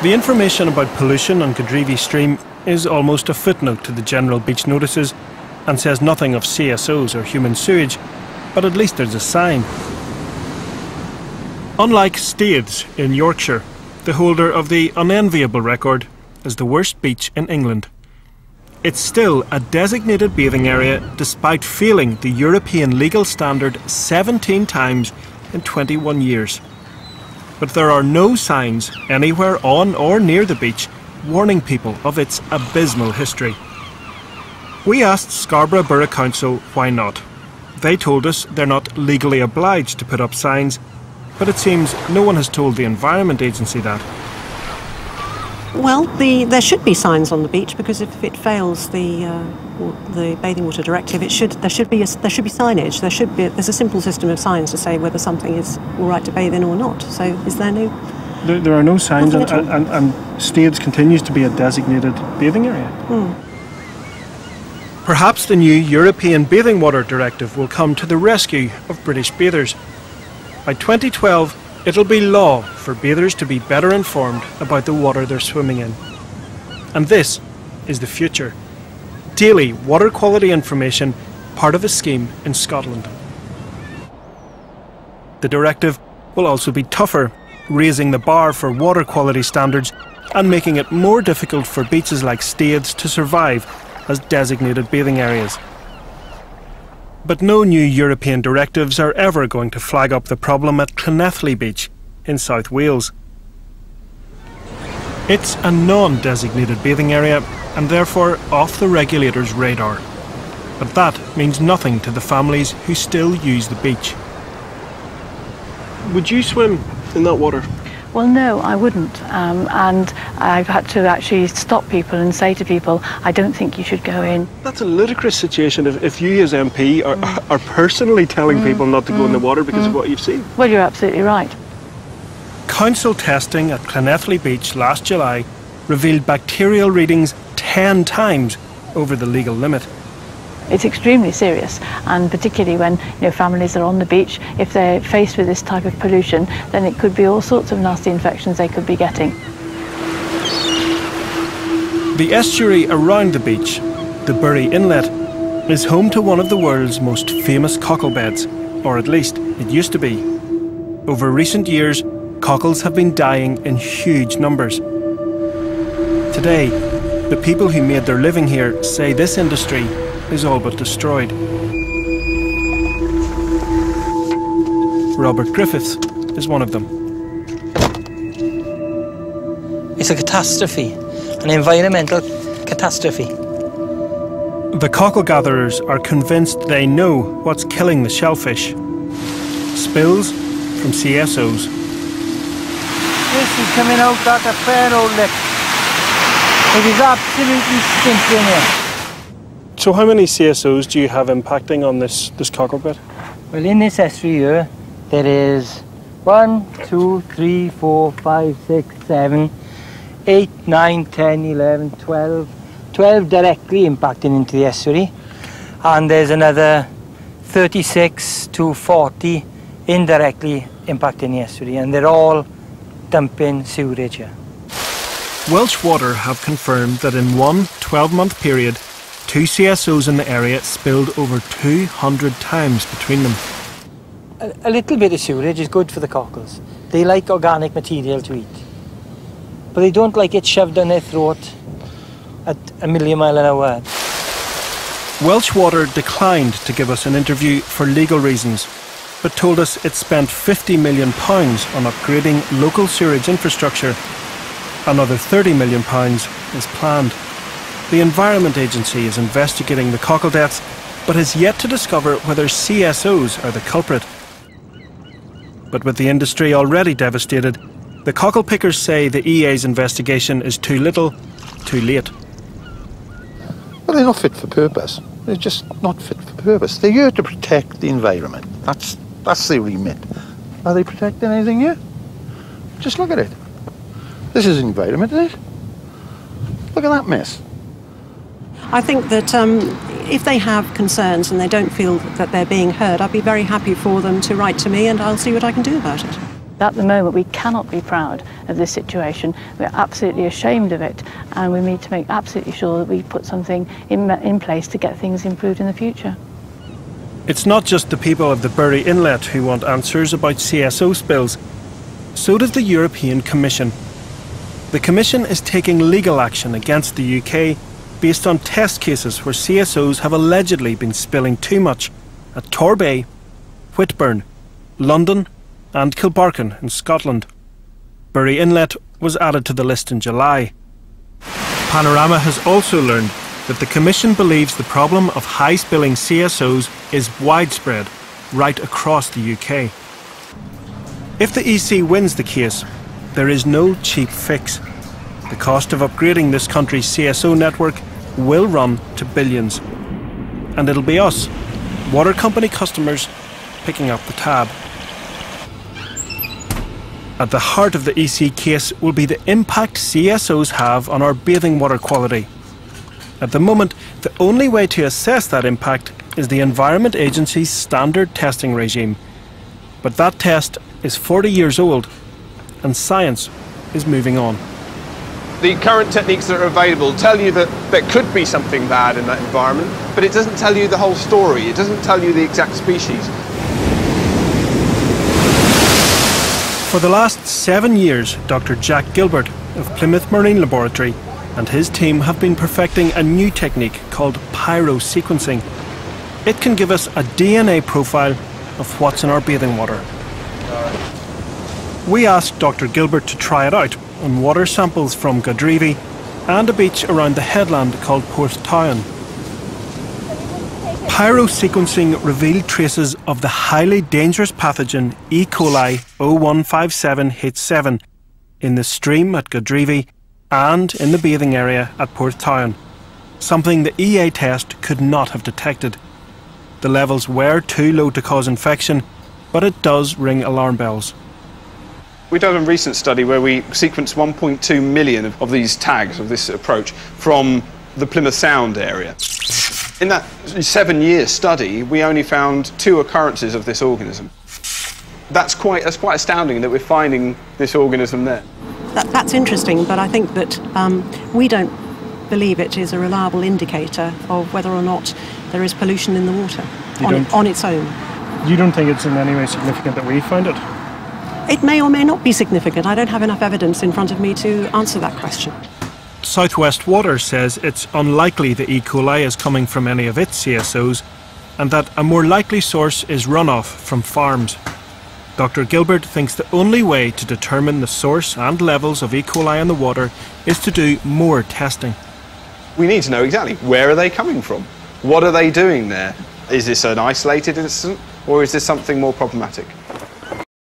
The information about pollution on Godrevy Stream is almost a footnote to the general beach notices and says nothing of CSOs or human sewage, but at least there's a sign. Unlike Staithes in Yorkshire, the holder of the unenviable record as the worst beach in England, it's still a designated bathing area despite failing the European legal standard 17 times in 21 years. But there are no signs anywhere on or near the beach warning people of its abysmal history. We asked Scarborough Borough Council why not. They told us they're not legally obliged to put up signs, but it seems no one has told the Environment Agency that. Well, there should be signs on the beach, because if it fails the Bathing Water Directive, there should be signage. There's a simple system of signs to say whether something is all right to bathe in or not. So is there no? There are no signs, and Staithes continues to be a designated bathing area. Perhaps the new European Bathing Water Directive will come to the rescue of British bathers. By 2012, it'll be law for bathers to be better informed about the water they're swimming in. And this is the future. Daily water quality information, part of a scheme in Scotland. The directive will also be tougher, raising the bar for water quality standards and making it more difficult for beaches like Staithes to survive as designated bathing areas. But no new European directives are ever going to flag up the problem at Llanelli Beach in South Wales. It's a non-designated bathing area and therefore off the regulator's radar. But that means nothing to the families who still use the beach. Would you swim in that water? Well, no, I wouldn't. And I've had to actually stop people and say to people, I don't think you should go in. That's a ludicrous situation if you as MP are personally telling people not to go in the water because of what you've seen. Well, you're absolutely right. Council testing at Llanelli Beach last July revealed bacterial readings 10 times over the legal limit. It's extremely serious, and particularly when families are on the beach, if they're faced with this type of pollution, then it could be all sorts of nasty infections they could be getting. The estuary around the beach, the Bury Inlet, is home to one of the world's most famous cockle beds, or at least it used to be. Over recent years, cockles have been dying in huge numbers. Today, the people who made their living here say this industry is all but destroyed. Robert Griffiths is one of them. It's a catastrophe, an environmental catastrophe. The cockle gatherers are convinced they know what's killing the shellfish. Spills from CSOs. This is coming out like a fair old lick. It is absolutely stinking here. So how many CSOs do you have impacting on this cockle bed? Well, in this estuary here, there is 1, 2, 3, 4, 5, 6, 7, 8, 9, 10, 11, 12. 12 directly impacting into the estuary. And there's another 36 to 40 indirectly impacting the estuary. And they're all dumping sewerage here. Welsh Water have confirmed that in one 12-month period, 2 CSOs in the area spilled over 200 times between them. A little bit of sewerage is good for the cockles. They like organic material to eat. But they don't like it shoved down their throat at a million miles an hour. Welsh Water declined to give us an interview for legal reasons, but told us it spent £50 million on upgrading local sewerage infrastructure. Another £30 million is planned. The Environment Agency is investigating the cockle deaths, but has yet to discover whether CSOs are the culprit. But with the industry already devastated, the cockle pickers say the EA's investigation is too little, too late. Well, they're not fit for purpose. They're just not fit for purpose. They're here to protect the environment. That's their remit. Are they protecting anything here? Just look at it. This is environment, isn't it? Look at that mess. I think that if they have concerns and they don't feel that they're being heard, I'd be very happy for them to write to me and I'll see what I can do about it. At the moment, we cannot be proud of this situation. We're absolutely ashamed of it, and we need to make absolutely sure that we put something in place to get things improved in the future. It's not just the people of the Bury Inlet who want answers about CSO spills. So does the European Commission. The Commission is taking legal action against the UK based on test cases where CSOs have allegedly been spilling too much at Torbay, Whitburn, London and Kilbarchan in Scotland. Bury Inlet was added to the list in July. Panorama has also learned that the Commission believes the problem of high-spilling CSOs is widespread right across the UK. If the EC wins the case, there is no cheap fix. The cost of upgrading this country's CSO network will run to billions. And it'll be us, water company customers, picking up the tab. At the heart of the EC case will be the impact CSOs have on our bathing water quality. At the moment, the only way to assess that impact is the Environment Agency's standard testing regime. But that test is 40 years old, and science is moving on. The current techniques that are available tell you that there could be something bad in that environment, but it doesn't tell you the whole story. It doesn't tell you the exact species. For the last 7 years, Dr. Jack Gilbert of Plymouth Marine Laboratory and his team have been perfecting a new technique called pyrosequencing. It can give us a DNA profile of what's in our bathing water. We asked Dr. Gilbert to try it out on water samples from Godrevy and a beach around the headland called Porthtown. Pyrosequencing revealed traces of the highly dangerous pathogen E. coli 0157H7 in the stream at Godrevy and in the bathing area at Porthtown, something the EA test could not have detected. The levels were too low to cause infection, but it does ring alarm bells. We've done a recent study where we sequenced 1.2 million of these tags of this approach from the Plymouth Sound area. In that 7-year study, we only found 2 occurrences of this organism. That's quite astounding that we're finding this organism there. That's interesting, but I think that we don't believe it is a reliable indicator of whether or not there is pollution in the water on its own. You don't think it's in any way significant that we find it? It may or may not be significant. I don't have enough evidence in front of me to answer that question. Southwest Water says it's unlikely the E. coli is coming from any of its CSOs and that a more likely source is runoff from farms. Dr. Gilbert thinks the only way to determine the source and levels of E. coli in the water is to do more testing. We need to know exactly where are they coming from? What are they doing there? Is this an isolated incident or is this something more problematic?